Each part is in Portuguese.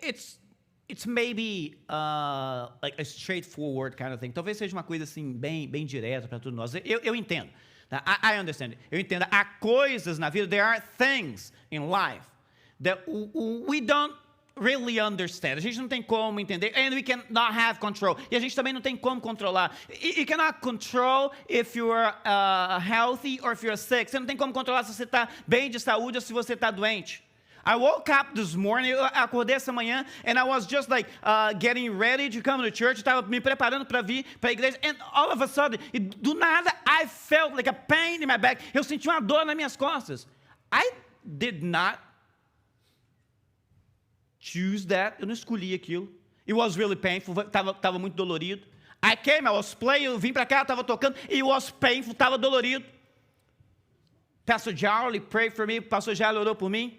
It's maybe like a straightforward kind of thing. Talvez seja uma coisa assim bem direta para todos nós. Eu entendo. Tá? I understand. Eu entendo. Há coisas na vida, there are things in life that we don't really understand. A gente não tem como entender. And we cannot have control. E a gente também não tem como controlar. You cannot control if you are healthy or if you are sick. Você não tem como controlar se você está bem de saúde ou se você está doente. I woke up this morning, eu acordei essa manhã, and I was just like getting ready to come to church. Estava me preparando para vir para a igreja, and all of a sudden, do nada, I felt like a pain in my back. Eu senti uma dor nas minhas costas. I did not choose that. Eu não escolhi aquilo. It was really painful. Estava muito dolorido. I was playing, eu vim para cá, estava tocando. It was painful, estava dolorido. Pastor Jarley prayed for me. Pastor Jarley orou por mim.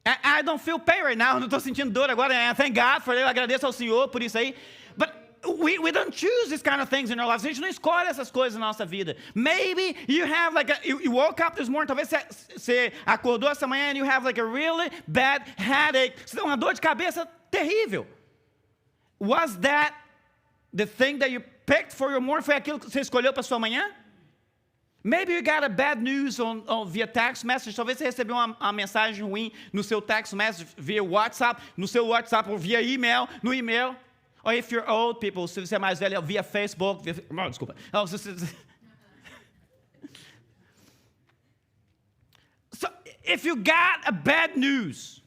I don't feel pain right now. Não estou sentindo dor agora. Thank God for it. Eu agradeço ao Senhor por isso aí. But we don't choose these kind of things in our lives. A gente não escolhe essas coisas na nossa vida. Maybe you have like you woke up this morning. Talvez você acordou essa manhã and you have like a really bad headache. Você tem uma dor de cabeça terrível. Was that the thing that you picked for your morning? Foi aquilo que você escolheu para sua manhã? Maybe you got a bad news via text message. Talvez você recebeu uma mensagem ruim no seu text message via WhatsApp, no seu WhatsApp ou via e-mail, no e-mail. Or if you're old people, se você é mais velho, via Facebook. Desculpa. So, if you got a bad news,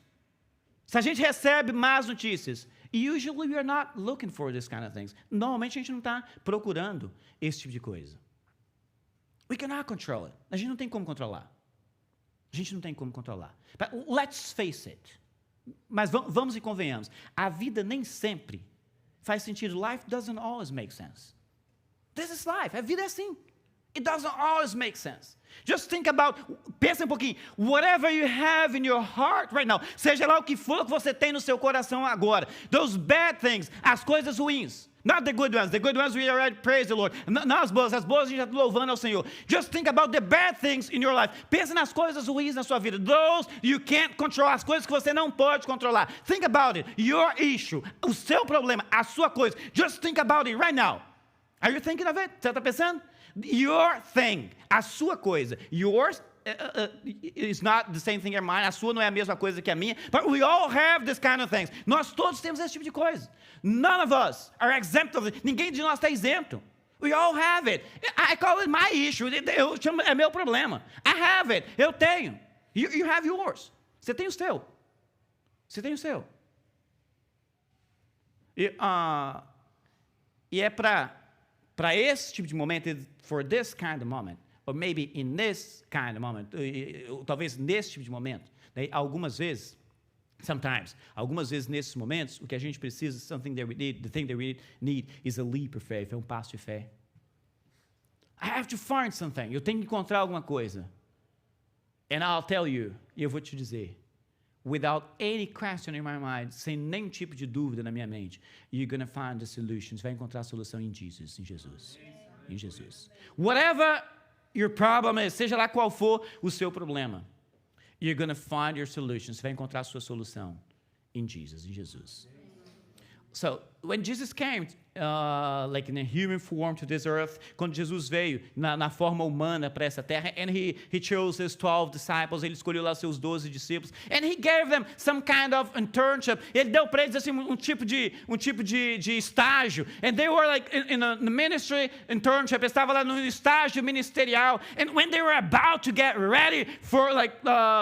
se a gente recebe más notícias, usually we are not looking for this kind of things. Normalmente a gente não está procurando esse tipo de coisa. We cannot control it. A gente não tem como controlar. A gente não tem como controlar. But let's face it. Mas vamos e convenhamos. A vida nem sempre faz sentido. Life doesn't always make sense. This is life. A vida é assim. It doesn't always make sense. Just think about, pensa um pouquinho. Whatever you have in your heart right now, seja lá o que for que você tem no seu coração agora. Those bad things, as coisas ruins. Not the good ones. The good ones we already praise the Lord. Não as boas a gente já está louvando ao Senhor. Just think about the bad things in your life. Pensa nas coisas ruins na sua vida. Those you can't control. As coisas que você não pode controlar. Think about it. Your issue. O seu problema. A sua coisa. Just think about it right now. Are you thinking of it? Você está pensando? Your thing. A sua coisa. Yours is not the same thing as mine. A sua não é a mesma coisa que a minha. But we all have this kind of things. Nós todos temos esse tipo de coisa. None of us are exempt of it. Ninguém de nós está isento. We all have it. I call it my issue. Eu chamo, é meu problema. I have it. Eu tenho. You have yours. Você tem o seu. Você tem o seu. E é para esse tipo de momento, for this kind of moment, or maybe in this kind of moment, talvez nesse tipo de momento, daí, algumas vezes nesses momentos, o que a gente precisa, the thing that we need is a leap of faith, é um passo de fé. I have to find something, eu tenho que encontrar alguma coisa. And I'll tell you, e eu vou te dizer, without any question in my mind, sem nenhum tipo de dúvida na minha mente, you're going to find the solution. Você vai encontrar a solução em Jesus. Em Jesus. Whatever your problem is, seja lá qual for o seu problema, you're going to find your solution. Você vai encontrar a sua solução em Jesus. So, when Jesus came, like in a human form to this earth, quando Jesus veio na forma humana para essa terra, and he chose his 12 disciples, ele escolheu lá seus 12 discípulos, and he gave them some kind of internship. Ele deu para eles assim um tipo de estágio, and they were like in a ministry internship. Eles estavam lá no estágio ministerial, and when they were about to get ready for like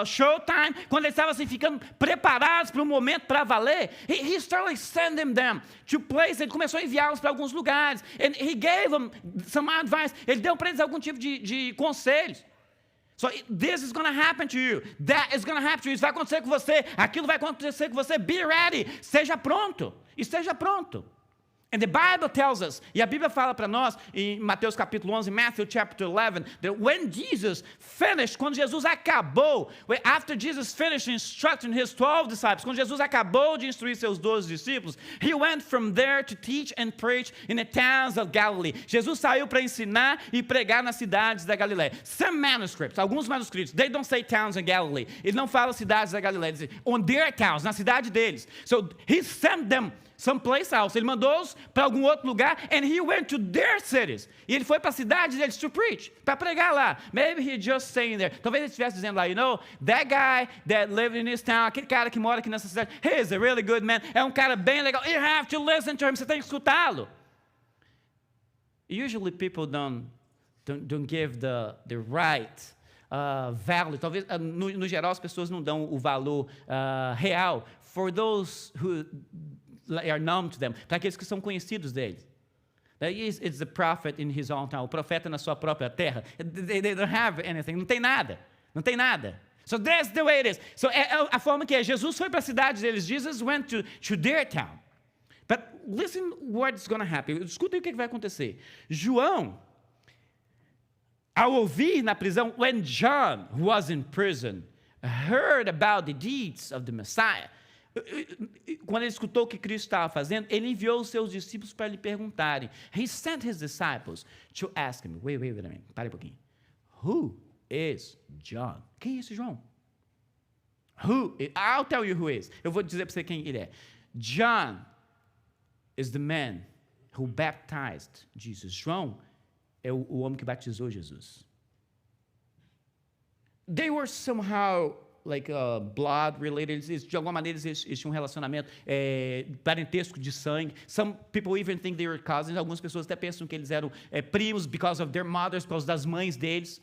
showtime, quando eles estavam assim ficando preparados para o momento para valer, he started like sending them to places. Ele começou a enviá-los para alguns lugares. And he gave them some advice. Ele deu para eles algum tipo de conselhos. So this is going to happen to you. That is going to happen to you. Isso vai acontecer com você. Aquilo vai acontecer com você. Be ready. Esteja pronto. Esteja pronto. And the Bible tells us, e a Bíblia fala para nós, em Mateus capítulo 11, Matthew chapter 11, that when Jesus finished, quando Jesus acabou, after Jesus finished instructing his 12 disciples, quando Jesus acabou de instruir seus 12 discípulos, he went from there to teach and preach in the towns of Galilee. Jesus saiu para ensinar e pregar nas cidades da Galileia. Some manuscripts, alguns manuscritos, they don't say towns in Galilee. Ele não fala cidades da Galileia, ele diz on their towns, na cidade deles. So he sent them someplace else. Ele mandou-os para algum outro lugar, and he went to their cities. E ele foi para a cidade deles to preach, para pregar lá. Maybe he just saying there. Talvez ele estivesse dizendo lá, you know, that guy that lived in this town, aquele cara que mora aqui nessa cidade, he is a really good man. É um cara bem legal. You have to listen to him. Você tem que escutá-lo. Usually people don't give the right value. Talvez, no geral, as pessoas não dão o valor real for those who are known to them, para aqueles que são conhecidos deles. It's the prophet in his own town. O profeta na sua própria terra. They don't have anything. Não tem nada. Não tem nada. So that's the way it is. So a forma que é. Jesus foi para a cidade deles. Jesus went to their town. But listen what's going to happen. Escutem o que vai acontecer. João, ao ouvir na prisão, when John was in prison, heard about the deeds of the Messiah. Quando ele escutou o que Cristo estava fazendo, ele enviou os seus discípulos para lhe perguntarem. He sent his disciples to ask him, wait a minute, pare um pouquinho. Who is John? Quem é esse João? I'll tell you who is. Eu vou dizer para você quem ele é. John is the man who baptized Jesus. João é o homem que batizou Jesus. They were somehow like blood related, de alguma maneira eles tinham um relacionamento parentesco de sangue. Some people even think they were cousins. Algumas pessoas até pensam que eles eram primos because of their mothers, por causa das mães deles.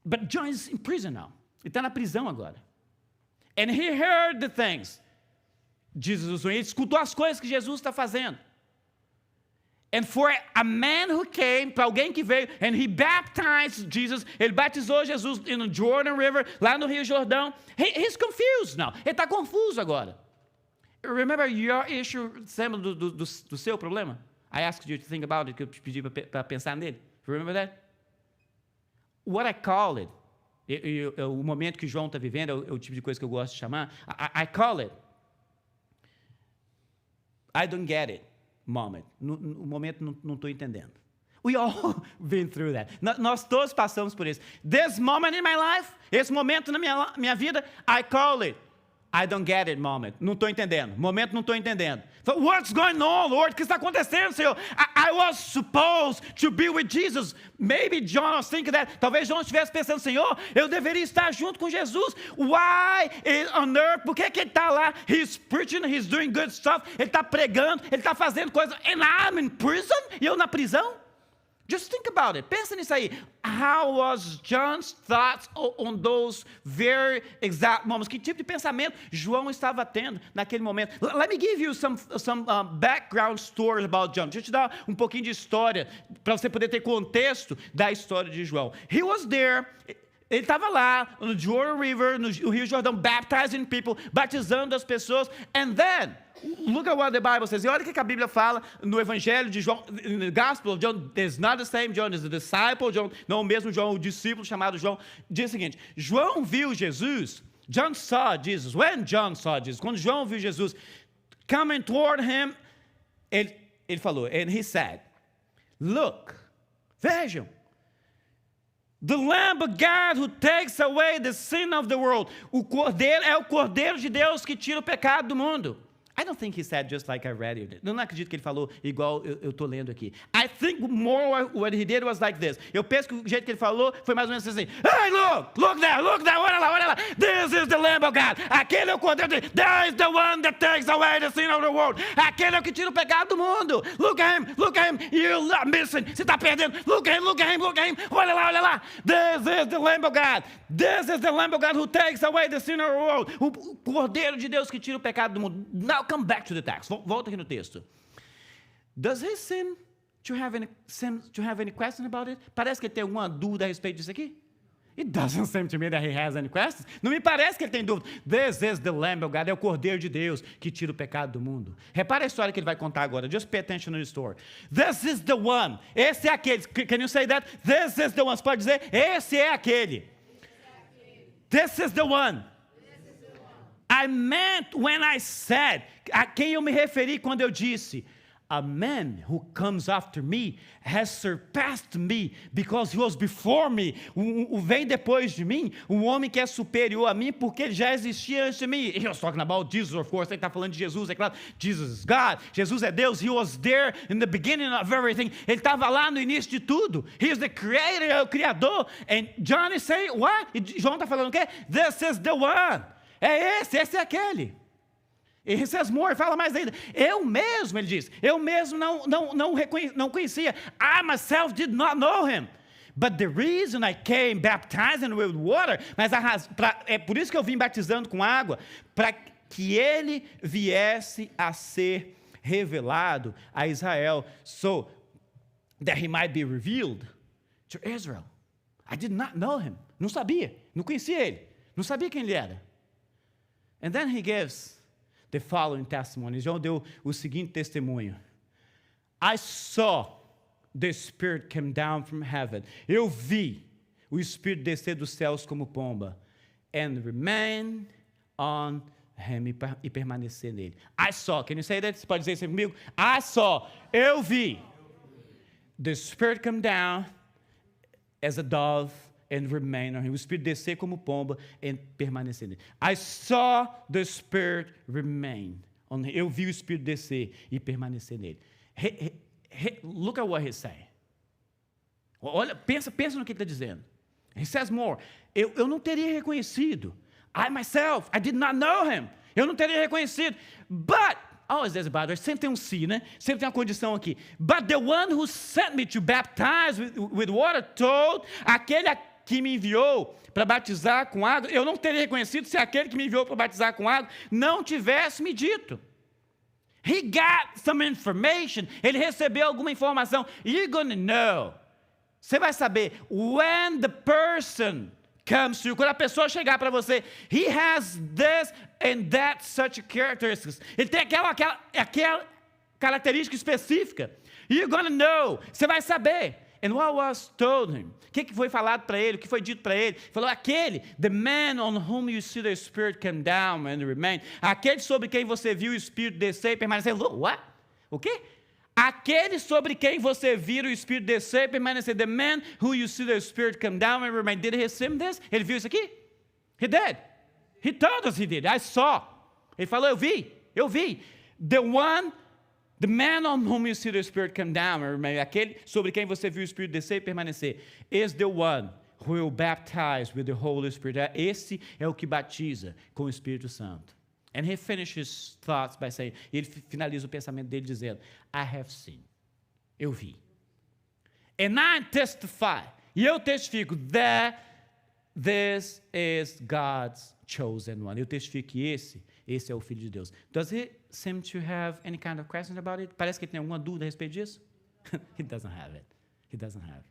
But John is in prison now. Ele está na prisão agora. And he heard the things Jesus was doing. Ele escutou as coisas que Jesus está fazendo. And for a man who came, para alguém que veio, and he baptized Jesus, ele batizou Jesus in the Jordan River, lá no Rio Jordão. He's confused now. Ele está confuso agora. Remember your issue, lembra do seu problema? I asked you to think about it, que eu te pedi para pensar nele. Remember that? What I call it, o momento que João está vivendo, é o tipo de coisa que eu gosto de chamar. I call it, I don't get it. Moment. No momento não estou entendendo. We all been through that. Nós todos passamos por isso. This moment in my life, esse momento na minha vida, I call it, I don't get it moment. Não estou entendendo. Momento não estou entendendo. So what's going on, Lord? O que está acontecendo, Senhor? I was supposed to be with Jesus. Maybe John was thinking that. Talvez John estivesse pensando, Senhor, eu deveria estar junto com Jesus. Why on earth? Por que ele está lá? He's preaching, he's doing good stuff. Ele está pregando, ele está fazendo coisas. And I'm in prison? E eu na prisão? Just think about it. Pensa nisso aí. How was John's thoughts on those very exact moments? Que tipo de pensamento João estava tendo naquele momento? Let me give you some background stories about John. Deixa eu te dar um pouquinho de história para você poder ter contexto da história de João. He was there. Ele estava lá no Jordan River, no Rio Jordão, baptizing people, batizando as pessoas. And then, look at what the Bible says. E olha o que a Bíblia fala no Evangelho de João, no Gospel of John. There's not the same John, there's the disciple John, não o mesmo João, o discípulo chamado João. Diz o seguinte, João viu Jesus, John saw Jesus. When John saw Jesus, quando João viu Jesus coming toward him, ele falou, and he said, look, vejam, the Lamb of God who takes away the sin of the world. O Cordeiro é o Cordeiro de Deus que tira o pecado do mundo. I don't think he said just like I read it. Eu não acredito que ele falou igual eu estou lendo aqui. I think more what he did was like this. Eu penso que o jeito que ele falou foi mais ou menos assim. Hey, look there, olha lá. This is the Lamb of God. Aquele é o Cordeiro de Deus. There is the one that takes away the sin of the world. Aquele é o que tira o pecado do mundo. Look at him. You're missing. Você está perdendo. Look at him. Olha lá. This is the Lamb of God. This is the Lamb of God who takes away the sin of the world. O Cordeiro de Deus que tira o pecado do mundo. Now come back to the text. Volta aqui no texto. Does he seem to have any question about it? Parece que ele tem alguma dúvida a respeito disso aqui? It doesn't seem to me that he has any questions. Não me parece que ele tem dúvida. This is the Lamb of God. É o Cordeiro de Deus que tira o pecado do mundo. Repara a história que ele vai contar agora. Just pay attention to the story. This is the one. Esse é aquele. Can you say that? This is the one. Você pode dizer, esse é aquele. This is the one. I meant when I said. A quem eu me referi quando eu disse. A man who comes after me has surpassed me because he was before me. Vem depois de mim, um homem que é superior a mim porque ele já existia antes de mim. He was talking about Jesus, of course. Ele está falando de Jesus, é claro. Jesus is God. Jesus é Deus. He was there in the beginning of everything. Ele estava lá no início de tudo. He is the creator, é o criador. And John is saying, what? E João está falando o quê? This is the one. É esse é aquele. He says more, fala mais ainda. Eu mesmo, ele diz, eu mesmo não conhecia. I myself did not know him. But the reason I came baptizing with water, mas é por isso que eu vim batizando com água, para que ele viesse a ser revelado a Israel, so that he might be revealed to Israel. I did not know him. Não sabia, não conhecia ele, não sabia quem ele era. And then he gives the following testimony. João deu o seguinte testemunho. I saw the Spirit come down from heaven. Eu vi o Espírito descer dos céus como pomba. And remain on him, e permanecer nele. I saw. Can you say that? Você pode dizer isso comigo? I saw. Eu vi. The Spirit come down as a dove. And remain on him. O Espírito descer como pomba e permanecer nele. I saw the Spirit remain on him. Eu vi o Espírito descer e permanecer nele. Look at what he's saying. Olha, pensa no que ele está dizendo. He says more. Eu não teria reconhecido. I did not know him. Eu não teria reconhecido. But, always there's a but, sempre tem um se, né? Sempre tem uma condição aqui. But the one who sent me to baptize with water told, aquele que me enviou para batizar com água, eu não teria reconhecido se aquele que me enviou para batizar com água não tivesse me dito. He got some information. Ele recebeu alguma informação. You're gonna know. Você vai saber. When the person comes to you, quando a pessoa chegar para você, he has this and that such characteristics. Ele tem aquela característica específica. You're gonna know. Você vai saber. And what was told him? O que foi falado para ele? O que foi dito para ele? Falou, aquele, the man on whom you see the Spirit come down and remain. Aquele sobre quem você viu o Espírito descer e permanecer. What? O quê? Aquele sobre quem você viu o Espírito descer e permanecer. The man who you see the Spirit come down and remain. Did he see this? Ele viu isso aqui? He did. He told us he did. I saw. Ele falou, eu vi. The man on whom you see the Spirit come down, aquele sobre quem você viu o Espírito descer e permanecer, is the one who will baptize with the Holy Spirit. Esse é o que batiza com o Espírito Santo. And he finishes thoughts by saying, ele finaliza o pensamento dele dizendo, I have seen. Eu vi. And I testify. E eu testifico that this is God's chosen one. Eu testifico que esse é o Filho de Deus. Does he seem to have any kind of questions about it? Parece que ele tem alguma dúvida a respeito disso? He doesn't have it. He doesn't have.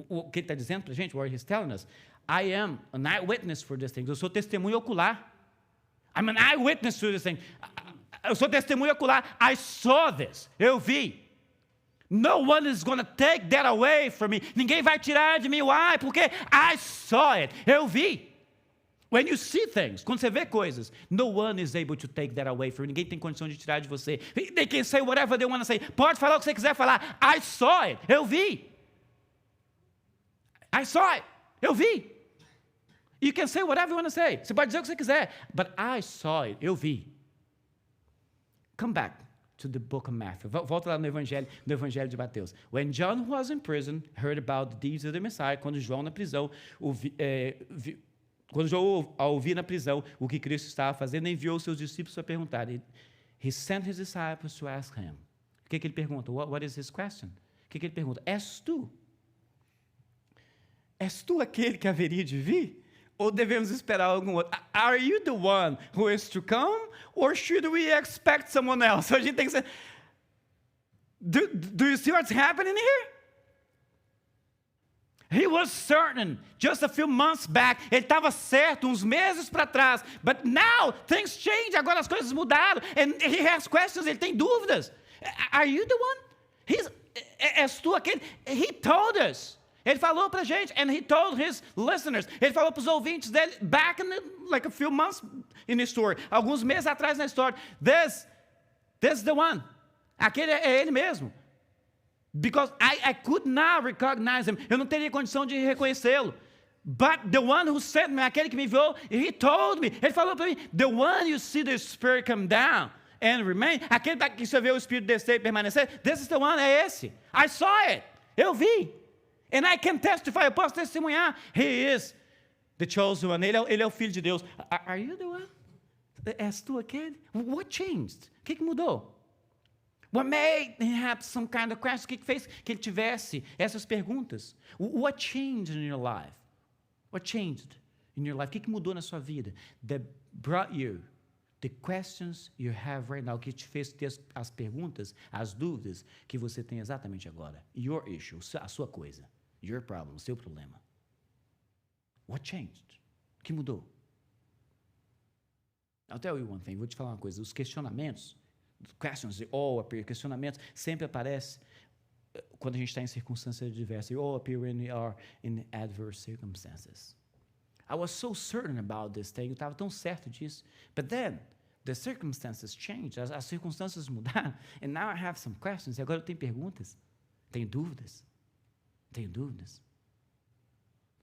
O que ele está dizendo para a gente, what he's telling us, I am an eyewitness for this thing. Eu sou testemunho ocular. I'm an eyewitness to this thing. Eu sou testemunho ocular. I saw this. Eu vi. No one is going to take that away from me. Ninguém vai tirar de mim o ai, porque I saw it. Eu vi. When you see things, quando você vê coisas, no one is able to take that away from you. Ninguém tem condição de tirar de você. They can say whatever they want to say. Pode falar o que você quiser falar. I saw it. Eu vi. I saw it. Eu vi. You can say whatever you want to say. Você pode dizer o que você quiser. But I saw it. Eu vi. Come back to the book of Matthew. Volta lá no Evangelho de Mateus. When John was in prison, heard about the deeds of the Messiah. Quando João na prisão, quando João, ao ouvir na prisão o que Cristo estava fazendo, enviou seus discípulos para perguntar. He sent his disciples to ask him. O que ele pergunta? What is his question? O que ele pergunta? És tu aquele que haveria de vir? Ou devemos esperar algum outro? Are you the one who is to come? Or should we expect someone else? So a gente tem que ser... Do you see what's happening here? He was certain just a few months back. Ele estava certo uns meses para trás. But now things change. Agora as coisas mudaram. And he has questions. Ele tem dúvidas. Are you the one? És tu aquele? He told us. Ele falou para a gente. And he told his listeners. Ele falou para os ouvintes dele back in like a few months in the story. Alguns meses atrás na história. This is the one. Aquele é ele mesmo. Because I could not recognize him. Eu não teria condição de reconhecê-lo. But the one who sent me, aquele que me enviou, he told me. Ele falou para mim, the one you see the Spirit come down and remain. Aquele que você vê o Espírito descer e permanecer. This is the one, é esse. I saw it. Eu vi. And I can testify. Eu posso testemunhar. He is the chosen one. Ele é o Filho de Deus. Are you the one? És tu aquele? What changed? O que mudou? What made him have some kind of question? O que fez que ele tivesse essas perguntas? What changed in your life? What changed in your life? O que mudou na sua vida? That brought you the questions you have right now. Que te fez ter as perguntas, as dúvidas que você tem exatamente agora. Your issue, a sua coisa. Your problem, o seu problema. What changed? O que mudou? I'll tell you one thing. Vou te falar uma coisa. Os questionamentos, questions, questionamentos, sempre aparecem quando a gente está em circunstâncias diversas. They all appear when we are in adverse circumstances. I was so certain about this thing. Eu estava tão certo disso. But then, the circumstances changed. As circunstâncias mudaram. And now I have some questions. E agora eu tenho perguntas. Tenho dúvidas.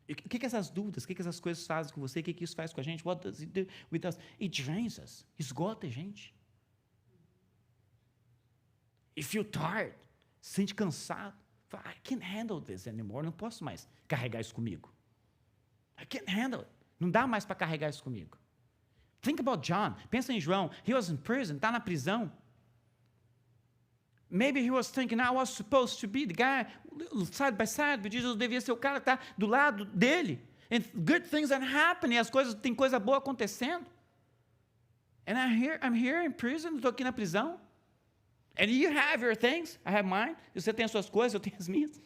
E o que essas dúvidas, o que essas coisas fazem com você? O que isso faz com a gente? What does it do with us? It drains us. Esgota a gente. You feel tired, se sente cansado. I can't handle this anymore. Não posso mais carregar isso comigo. I can't handle it. Não dá mais para carregar isso comigo. Think about John. Pensa em João. He was in prison. Está na prisão. Maybe he was thinking, I was supposed to be the guy side by side with Jesus. Devia ser o cara que está do lado dele. And good things are happening. Tem coisa boa acontecendo. And I'm here in prison. Estou aqui na prisão. And you have your things, I have mine. Você tem as suas coisas, eu tenho as minhas.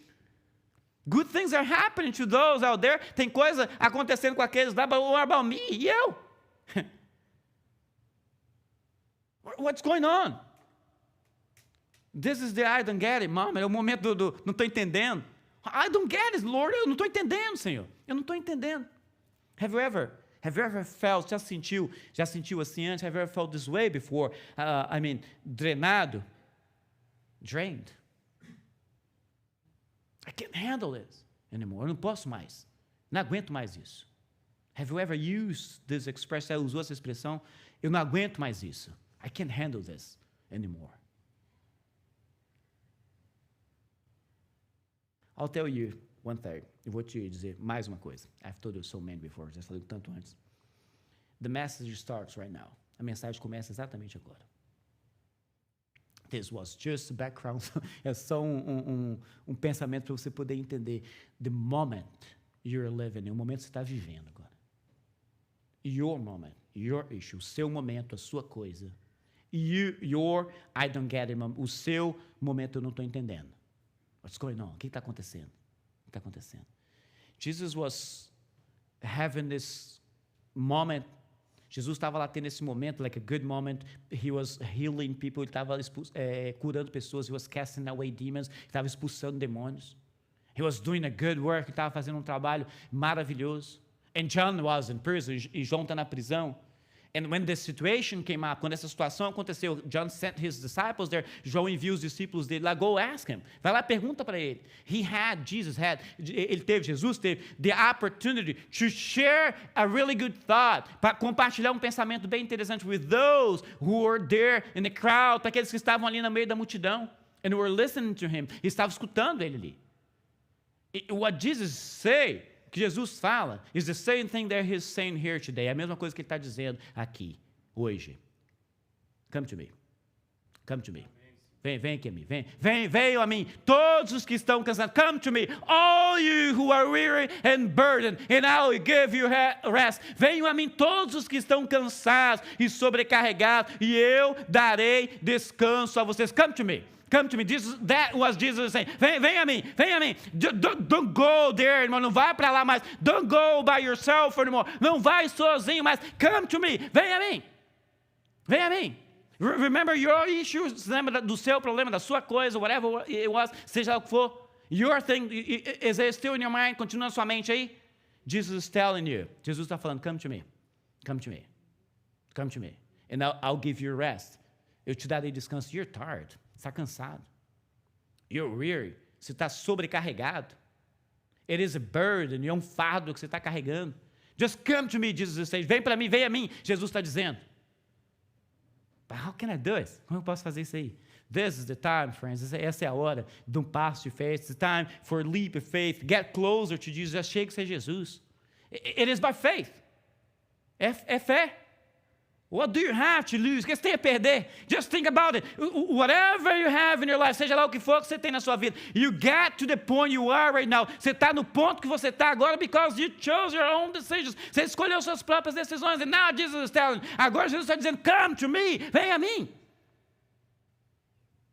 Good things are happening to those out there. Tem coisa acontecendo com aqueles lá, but what about me? E eu? What's going on? This is the I don't get it, mom. É o momento do não estou entendendo. I don't get it, Lord. Eu não estou entendendo, Senhor. Eu não estou entendendo. Have you ever felt, já sentiu assim antes? Have you ever felt this way before? Drenado? Drained. I can't handle this anymore. Eu não posso mais. Não aguento mais isso. Have you ever used this expression? Usou essa expressão? Eu não aguento mais isso. I can't handle this anymore. I'll tell you one thing. Eu vou te dizer mais uma coisa. I've told you so many before. Já falei tanto antes. The message starts right now. A mensagem começa exatamente agora. This was just background. É só um pensamento para você poder entender. The moment you're living, o momento que você está vivendo agora. Your moment, your issue, o seu momento, a sua coisa. Your I don't get it, o seu momento eu não estou entendendo. What's going on? O que está acontecendo? O que está acontecendo? Jesus was having this moment. Jesus estava lá tendo esse momento, like a good moment. He was healing people. Ele estava curando pessoas. He was casting away demons. Ele estava expulsando demônios. He was doing a good work. Ele estava fazendo um trabalho maravilhoso. And John was in prison. E João está na prisão. And when this situation came up, quando essa situação aconteceu, John sent his disciples there. João enviou os discípulos dele lá. Go ask him. Vai lá, pergunta para ele. Jesus teve the opportunity to share a really good thought, para compartilhar um pensamento bem interessante with those who were there in the crowd, para aqueles que estavam ali no meio da multidão, and were listening to him. E estavam escutando ele ali. What Jesus say, que Jesus fala, is the same thing that he's saying here today. É a mesma coisa que ele está dizendo aqui, hoje. Come to me. Come to me. Vem aqui a mim. Venham a mim. Todos os que estão cansados. Come to me. All you who are weary and burdened, and I will give you rest. Venham a mim todos os que estão cansados e sobrecarregados, e eu darei descanso a vocês. Come to me. Come to me. That was Jesus saying. Vem a mim. Don't go there anymore. Não vai para lá mais. Don't go by yourself anymore. Não vai sozinho mais. Come to me. Vem a mim. Remember your issues. Lembra do seu problema, da sua coisa, whatever it was, seja lá o que for. Your thing, is it still in your mind? Continua na sua mente aí? Jesus is telling you. Jesus está falando, come to me. Come to me. Come to me. And I'll give you rest. Eu te darei descanso. You're tired. Você está cansado. You're weary. Você está sobrecarregado. It is a burden. É um fardo que você está carregando. Just come to me, Jesus says. Vem para mim, vem a mim. Jesus está dizendo. But how can I do it? Como eu posso fazer isso aí? This is the time, friends. Essa é a hora de um passo de fé. It's the time for a leap of faith. Get closer to Jesus. Já chega a ser Jesus. It is by faith. É fé. What do you have to lose? O que você tem a perder? Just think about it. Whatever you have in your life, seja lá o que for que você tem na sua vida, you get to the point you are right now. Você está no ponto que você está agora because you chose your own decisions. Você escolheu suas próprias decisões. And now Jesus is telling. Agora Jesus está dizendo, come to me. Vem a mim.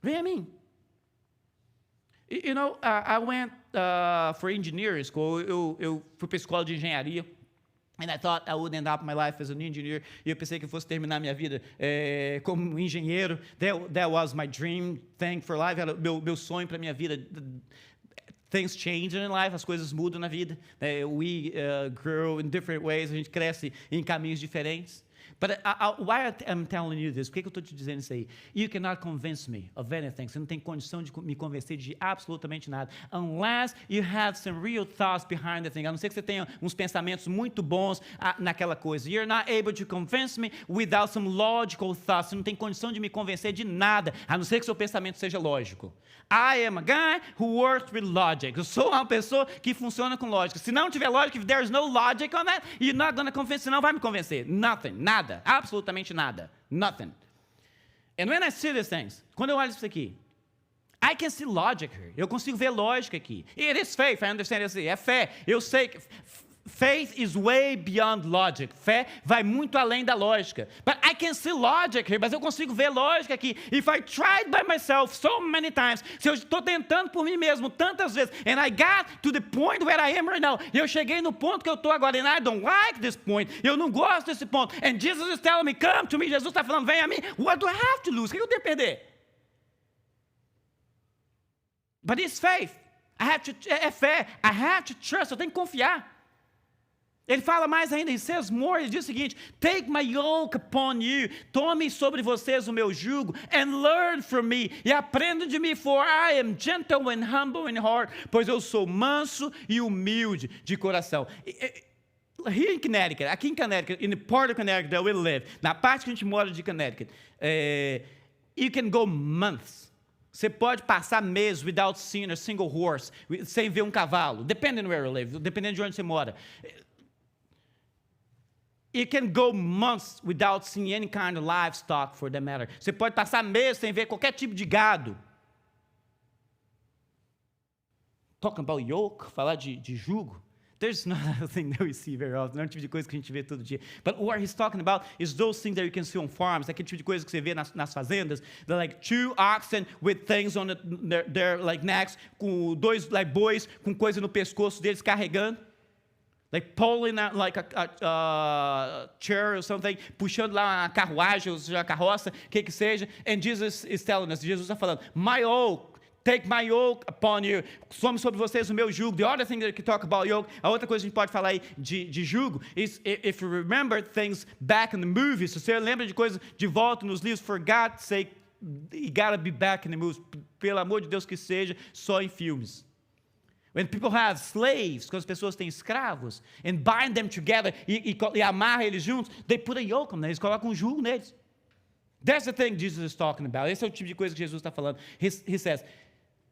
Vem a mim. You know, I went for engineering school. Eu fui para a escola de engenharia. And I thought I would end up my life as an engineer. E eu pensei que eu fosse terminar minha vida como engenheiro. That was my dream thing for life. Era meu sonho para minha vida. Things change in life. As coisas mudam na vida. We grow in different ways. A gente cresce em caminhos diferentes. But why I'm telling you this? Por que eu estou te dizendo isso aí? You cannot convince me of anything. Você não tem condição de me convencer de absolutamente nada. Unless you have some real thoughts behind the thing. A não ser que você tenha uns pensamentos muito bons naquela coisa. You're not able to convince me without some logical thoughts. Você não tem condição de me convencer de nada, a não ser que seu pensamento seja lógico. I am a guy who works with logic. Eu sou uma pessoa que funciona com lógica. Se não tiver lógica, if there's no logic on that, you're not going to convince. Não vai me convencer. Nothing. Nada. Absolutamente nada. Nothing. And when I see these things, quando eu olho isso aqui, I can see logic here. Eu consigo ver lógica aqui. It is faith. I understand this. É fé. Eu sei que faith is way beyond logic. Fé vai muito além da lógica. But I can see logic here. Mas eu consigo ver lógica aqui. If I tried by myself so many times, se eu estou tentando por mim mesmo tantas vezes, and I got to the point where I am right now, eu cheguei no ponto que eu estou agora, and I don't like this point. Eu não gosto desse ponto. And Jesus is telling me, come to me. Jesus está falando, vem a mim. What do I have to lose? O que eu tenho a perder? But it's faith. É fé. I have to trust. Eu tenho que confiar. Ele fala mais ainda, em says more, ele diz o seguinte, take my yoke upon you, tome sobre vocês o meu jugo, and learn from me, e aprenda de mim, for I am gentle and humble in heart, pois eu sou manso e humilde de coração. Here in Connecticut, aqui em Connecticut, in the part of Connecticut that we live, na parte que a gente mora de Connecticut, you can go months. Você pode passar meses without seeing a single horse, sem ver um cavalo, depending where you live, dependendo de onde você mora. You can go months without seeing any kind of livestock, for that matter. Você pode passar meses sem ver qualquer tipo de gado. Talking about yoke, falar de jugo. There's not a thing that we see very often. Não é um tipo de coisa que a gente vê todo dia. But what he's talking about is those things that you can see on farms. Aquele tipo de coisa que você vê nas fazendas. They're like 2 oxen with things on their like necks. Com 2 like bois com coisa no pescoço deles carregando. Like pulling out like a chair or something, puxando lá uma carruagem, ou seja, a carroça, o que seja. And Jesus is telling us, Jesus está falando, my yoke, take my yoke upon you. Some sobre vocês o meu jugo. The other thing that we can talk about yoke, a outra coisa que a gente pode falar aí de jugo, is if you remember things back in the movies, se você lembra de coisas de volta nos livros, for God's sake, you gotta be back in the movies. Pelo amor de Deus que seja, só em filmes. When people have slaves, quando as pessoas têm escravos, and bind them together, e amarra eles juntos, they put a yoke on them, eles colocam um jugo neles. That's the thing Jesus is talking about. Esse é o tipo de coisa que Jesus está falando. He says,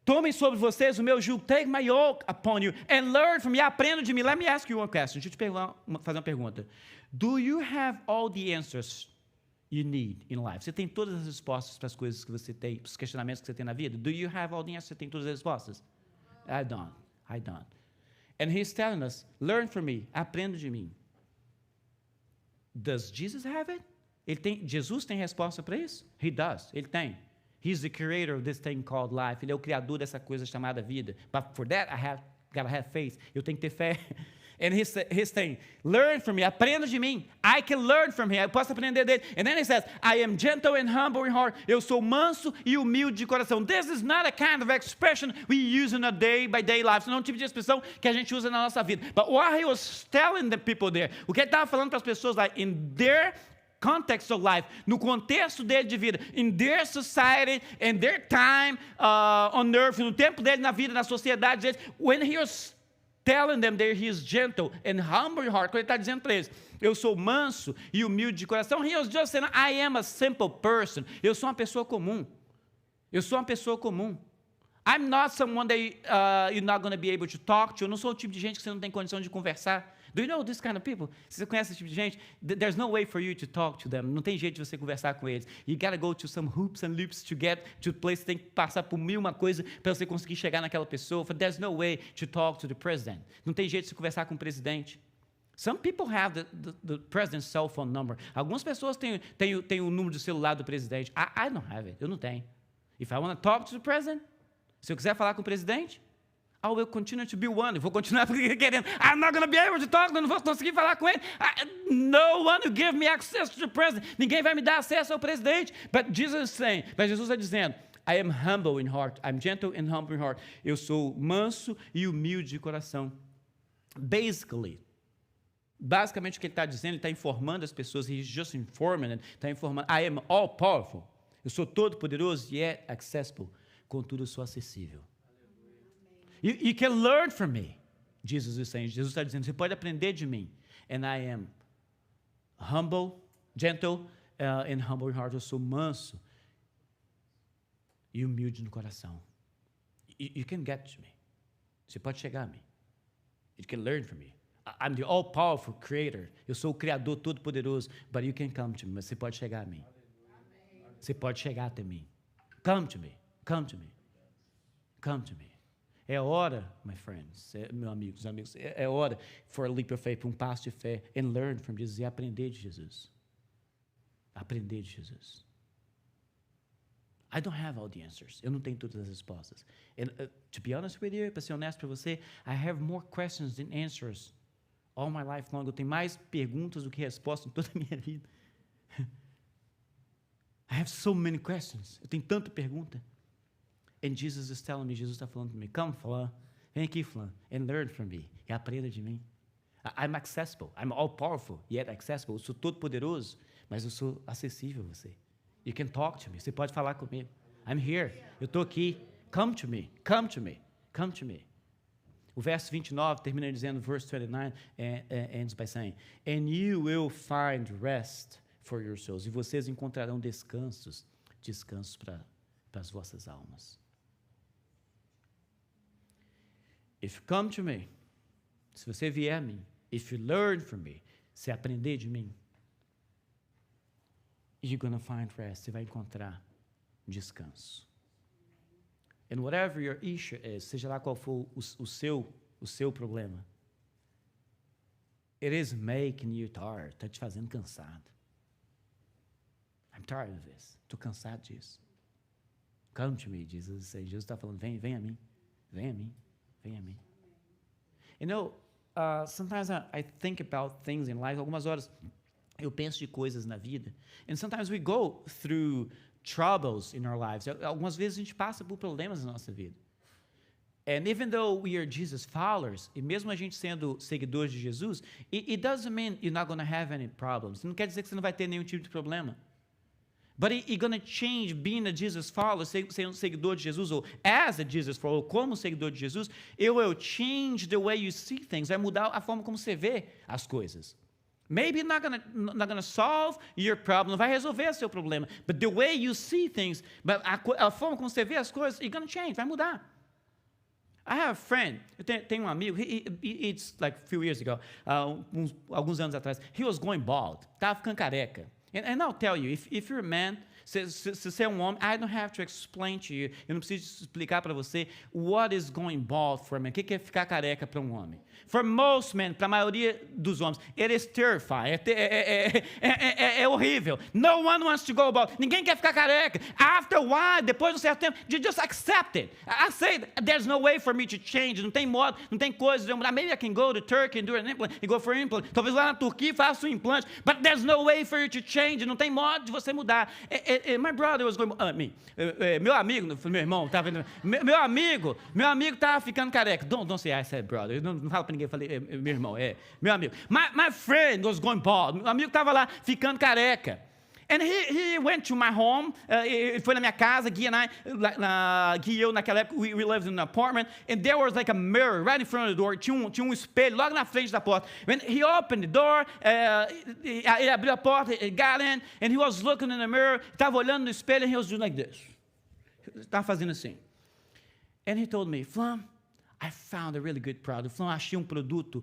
tomem sobre vocês o meu jugo, take my yoke upon you, and learn from me, aprenda de mim. Let me ask you one question. Deixa eu te fazer uma pergunta. Do you have all the answers you need in life? Você tem todas as respostas para as coisas que você tem, para os questionamentos que você tem na vida? Do you have all the answers? Você tem todas as respostas? I don't. And he's telling us, learn from me, aprenda de mim. Does Jesus have it? Jesus tem resposta para isso? He does, ele tem. He's the creator of this thing called life. Ele é o criador dessa coisa chamada vida. But for that, gotta have faith. Eu tenho que ter fé. And he's saying, learn from me. Aprenda de mim. I can learn from him. Eu posso aprender dele. And then he says, I am gentle and humble in heart. Eu sou manso e humilde de coração. This is not a kind of expression we use in a day-by-day life. Isso não é um tipo de expressão que a gente usa na nossa vida. But what he was telling the people there, o que ele estava falando para as pessoas lá, in their context of life, no contexto dele de vida, in their society, in their time on earth, no tempo dele na vida, na sociedade dele, when he was telling them that he is gentle and humble in heart, quando ele está dizendo para eles, eu sou manso e humilde de coração, he was just saying, I am a simple person. Eu sou uma pessoa comum. Eu sou uma pessoa comum. I'm not someone that you're not going to be able to talk to. Eu não sou o tipo de gente que você não tem condição de conversar. Do you know this kind of people? Se você conhece esse tipo de gente, there's no way for you to talk to them. Não tem jeito de você conversar com eles. You gotta go to some hoops and loops to get to a place. Você tem que passar por mil uma coisa para você conseguir chegar naquela pessoa. But there's no way to talk to the president. Não tem jeito de você conversar com o presidente. Some people have the president's cell phone number. Algumas pessoas têm o número de celular do presidente. I don't have it. Eu não tenho. If I want to talk to the president, se eu quiser falar com o presidente, I will continue to be one. Eu vou continuar querendo. I'm not going to be able to talk. Eu não vou conseguir falar com ele. No one will give me access to the president. Ninguém vai me dar acesso ao presidente. But Jesus is saying, mas Jesus está dizendo, I am humble in heart. I'm gentle and humble in heart. Eu sou manso e humilde de coração. Basicamente o que ele está dizendo, ele está informando as pessoas. He's just informing them. Está informando. I am all powerful. Eu sou todo poderoso, yet accessible. Contudo, eu sou acessível. You can learn from me, Jesus is saying. Jesus está dizendo, você pode aprender de mim. And I am humble, gentle, and humble in heart. Eu sou manso e humilde no coração. You can get to me. Você pode chegar a mim. You can learn from me. I'm the all-powerful creator. Eu sou o criador todo-poderoso. But you can come to me. Mas você pode chegar a mim. Você pode chegar até mim. Come to me. Come to me. Come to me. É hora, my friends, meus amigos, é hora for a leap of faith, um passo de fé, and learn from Jesus, e aprender de Jesus. Aprender de Jesus. I don't have all the answers. Eu não tenho todas as respostas. And to be honest with you, para ser honesto para você, I have more questions than answers all my life long. Eu tenho mais perguntas do que respostas em toda a minha vida. I have so many questions. Eu tenho tanta pergunta. And Jesus is telling me, Jesus está falando para mim, come, Flamm, vem aqui, Flamm, and learn from me, e aprenda de mim. I'm accessible, I'm all powerful, yet accessible. Eu sou todo poderoso, mas eu sou acessível a você. You can talk to me, você pode falar comigo. I'm here, eu estou aqui. Come to me, come to me, come to me. O verso 29 termina dizendo, verse 29 ends by saying, and you will find rest for your souls. E vocês encontrarão descansos para as vossas almas. If you come to me, se você vier a mim, if you learn from me, se aprender de mim, you're going to find rest, você vai encontrar descanso. And whatever your issue is, seja lá qual for o seu problema, it is making you tired, está te fazendo cansado. I'm tired of this, estou cansado disso. Come to me, Jesus está falando, vem a mim, vem a mim. Vem a mim. You know, sometimes I think about things in life. Algumas horas eu penso de coisas na vida. And sometimes we go through troubles in our lives. Algumas vezes a gente passa por problemas na nossa vida. And even though we are Jesus followers, e mesmo a gente sendo seguidores de Jesus, it doesn't mean you're not going to have any problems. Não quer dizer que você não vai ter nenhum tipo de problema. But you're going to change being a Jesus follower, sendo um seguidor de Jesus, ou as a Jesus follower, como seguidor de Jesus, it will change the way you see things, vai mudar a forma como você vê as coisas. Maybe not gonna solve your problem, não vai resolver seu problema, but the way you see things, but a forma como você vê as coisas, it's going to change, vai mudar. I have a friend, eu tenho um amigo, it's like a few years ago, alguns anos atrás, he was going bald, estava ficando careca. And I'll tell you, if you're a man, Se você é um homem, I don't have to explain to you. Eu não preciso explicar para você what is going bald for a man. O que é ficar careca para um homem? For most men, para a maioria dos homens, it is terrifying. É horrível. No one wants to go bald. Ninguém quer ficar careca. After a while, depois de um certo tempo, you just accept it. I say there's no way for me to change. Não tem modo, não tem coisa de eu mudar. Maybe I can go to Turkey and do an implant and go for an implant. Talvez lá na Turquia faça um implante. But there's no way for you to change. Não tem modo de você mudar. My brother was going, meu amigo, meu irmão, tá vendo? Meu amigo estava ficando careca. Don't say I said brother. Eu não falo para ninguém, eu falei, meu irmão, meu amigo. My friend was going bald. Meu amigo estava lá ficando careca. And he went to my home, ele foi na minha casa, Gui e eu naquela época, we lived in an apartment, and there was like a mirror right in front of the door, tinha um espelho logo na frente da porta. When he opened the door, ele abriu a porta, he got in, and he was looking in the mirror, estava olhando no espelho, and he was doing like this. Estava fazendo assim. And he told me, Flamm, I found a really good product. Flamm, achei um produto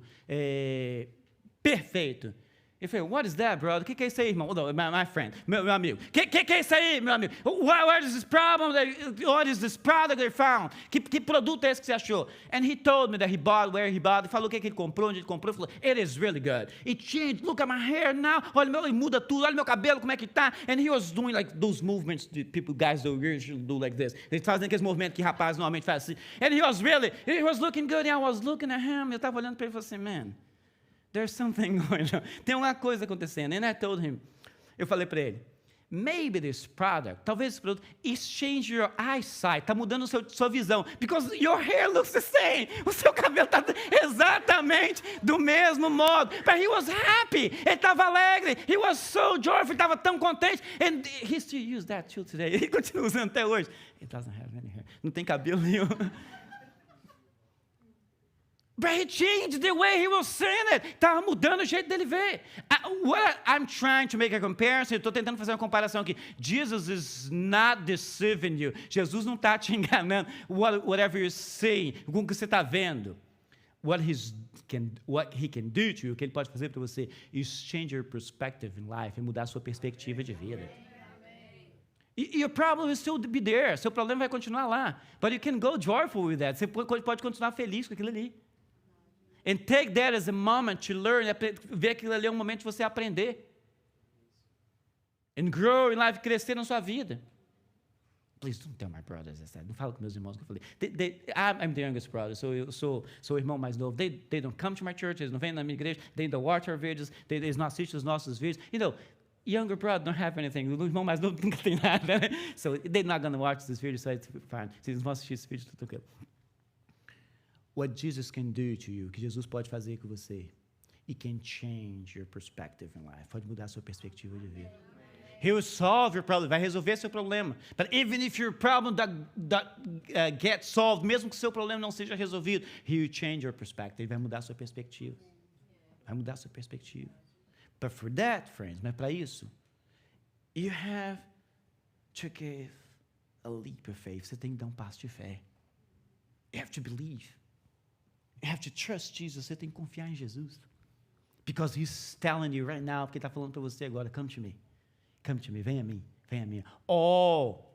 perfeito. Eu falei, what is that, brother? O que é isso aí, irmão? My friend, meu amigo. O que é isso aí, meu amigo? What is this problem? What is this product they found? Que produto é esse que você achou? And he told me that he bought, where he bought. Ele falou o que ele comprou, onde ele comprou. Ele falou, it is really good. It changed. Look at my hair now. Olha, ele muda tudo. Olha meu cabelo, como é que tá. And he was doing like those movements that guys usually do like this. Ele fazendo aqueles movimentos que rapazes normalmente fazem assim. And he was looking good. And I was looking at him. Eu estava olhando para ele e falei assim, man, there's something going on. Tem uma coisa acontecendo. And I told him, eu falei para ele, maybe this product, talvez esse produto, is change your eyesight, está mudando sua visão, because your hair looks the same. O seu cabelo está exatamente do mesmo modo. But he was happy. Ele estava alegre. He was so joyful. Ele estava tão contente. And he still uses that till today. Ele continua usando até hoje. It doesn't have any hair. Não tem cabelo nenhum. But he changed the way he was saying it. Estava mudando o jeito dele ver. I'm trying to make a comparison. Estou tentando fazer uma comparação aqui. Jesus is not deceiving you. Jesus não está te enganando. Whatever you're saying, com o que você está vendo. What he can do to you, o que ele pode fazer para você, is change your perspective in life, e mudar a sua perspectiva de vida. Your problem will still be there. Seu problema vai continuar lá. But you can go joyful with that. Você pode continuar feliz com aquilo ali. And take that as a moment to learn, ver aquilo ali é um momento de você aprender. And grow in life, crescer na sua vida. Please don't tell my brothers that. Não fala com meus irmãos que eu falei. I'm the youngest brother, so eu sou o irmão mais novo. They don't come to my church, eles não vêm na minha igreja, they don't watch our videos, eles não assistem os nossos vídeos. You know, younger brother don't have anything. O irmão mais novo nunca tem nada, né? So they're not going to watch this video, so it's fine. Se eles vão assistir esse vídeo, tudo ok. What Jesus can do to you, que Jesus pode fazer com você. He can change your perspective in life. Pode mudar a sua perspectiva de vida. He will solve your problem. Vai resolver seu problema. But even if your problem gets solved, mesmo que seu problema não seja resolvido, He will change your perspective. Ele vai mudar a sua perspectiva. Vai mudar a sua perspectiva. But for that, friends, mas para isso, you have to give a leap of faith. Você tem que dar um passo de fé. You have to believe. You have to trust Jesus. Você tem que confiar em Jesus. Because He's telling you right now, porque Ele está falando para você agora, come to me. Come to me, vem a mim, vem a mim. All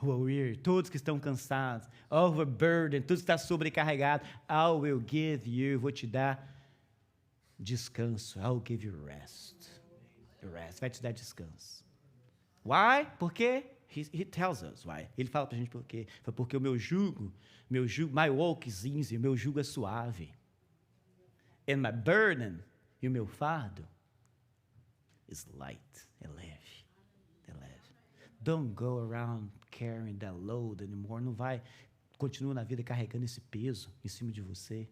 who are weary, todos que estão cansados, all who are burdened, todos que estão sobrecarregados, I will give you, vou te dar descanso. I will give you rest. Rest, vai te dar descanso. Why? Por quê? He tells us why. Ele fala para a gente por quê. Porque o meu jugo, my yoke is easy, meu jugo é suave. And my burden, e o meu fardo, is light, é leve. É leve. Don't go around carrying that load anymore. Não vai, continua na vida carregando esse peso em cima de você.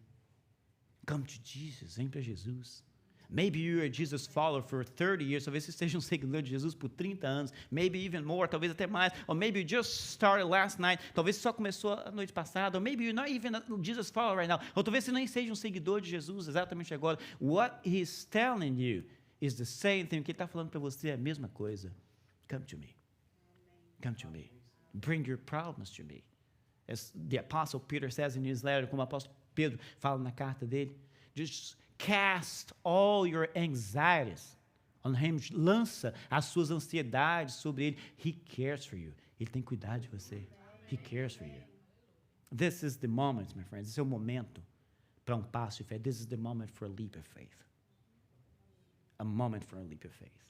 Come to Jesus, vem para Jesus. Maybe you are a Jesus follower for 30 years. Talvez você seja um seguidor de Jesus por 30 anos. Maybe even more, talvez até mais. Or maybe you just started last night. Talvez só começou a noite passada. Or maybe you're not even a Jesus follower right now. Ou talvez você nem seja um seguidor de Jesus exatamente agora. What He's telling you is the same thing. O que Ele está falando para você é a mesma coisa. Come to me. Come to me. Bring your problems to me. As the Apostle Peter says in his letter, como o apóstolo Pedro fala na carta dele, just cast all your anxieties Unhinged lança as suas ansiedades sobre ele. He cares for you. Ele tem cuidado de você. He cares for you. This is the moment, my friends. Esse é o momento para passo de fé. This is the moment for a leap of faith. A moment for a leap of faith.